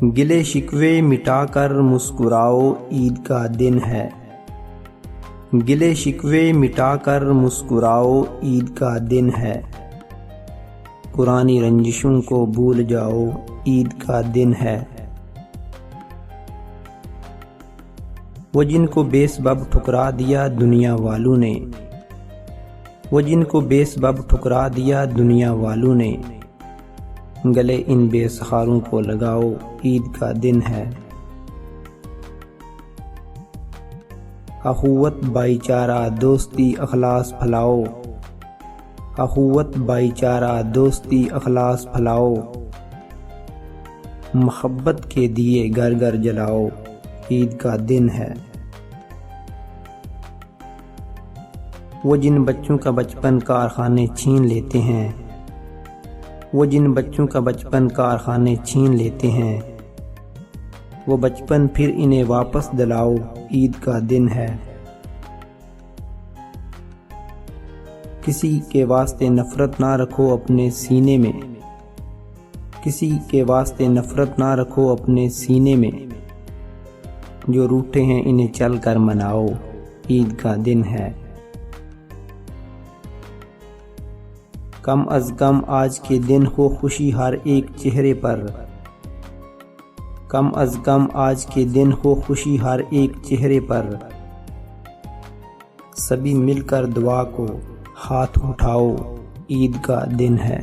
گلے شکوے مٹا کر مسکراؤ، عید کا دن ہے۔ گلے شکوے مٹا کر مسکراؤ، عید کا دن ہے۔ پرانی رنجشوں کو بھول جاؤ، عید کا دن ہے۔ وہ جن کو بے سبب ٹھکرا دیا دنیا والوں نے، وہ جن کو بے سبب ٹھکرا دیا دنیا والوں نے، گلے ان بے سہاروں کو لگاؤ، عید کا دن ہے۔ اخوت بھائی چارہ دوستی اخلاص پھیلاؤ، اخوت بھائی چارہ دوستی اخلاص پھیلاؤ، محبت کے دیے گھر گھر جلاؤ، عید کا دن ہے۔ وہ جن بچوں کا بچپن کارخانے چھین لیتے ہیں، وہ جن بچوں کا بچپن کارخانے چھین لیتے ہیں، وہ بچپن پھر انہیں واپس دلاؤ، عید کا دن ہے۔ کسی کے واسطے نفرت نہ رکھو اپنے سینے میں، کسی کے واسطے نفرت نہ رکھو اپنے سینے میں، جو روٹھے ہیں انہیں چل کر مناؤ، عید کا دن ہے۔ کم از کم آج کے دن ہو خوشی ہر ایک چہرے پر، کم از کم آج کے دن ہو خوشی ہر ایک چہرے پر، سبھی مل کر دعا کو ہاتھ اٹھاؤ، عید کا دن ہے۔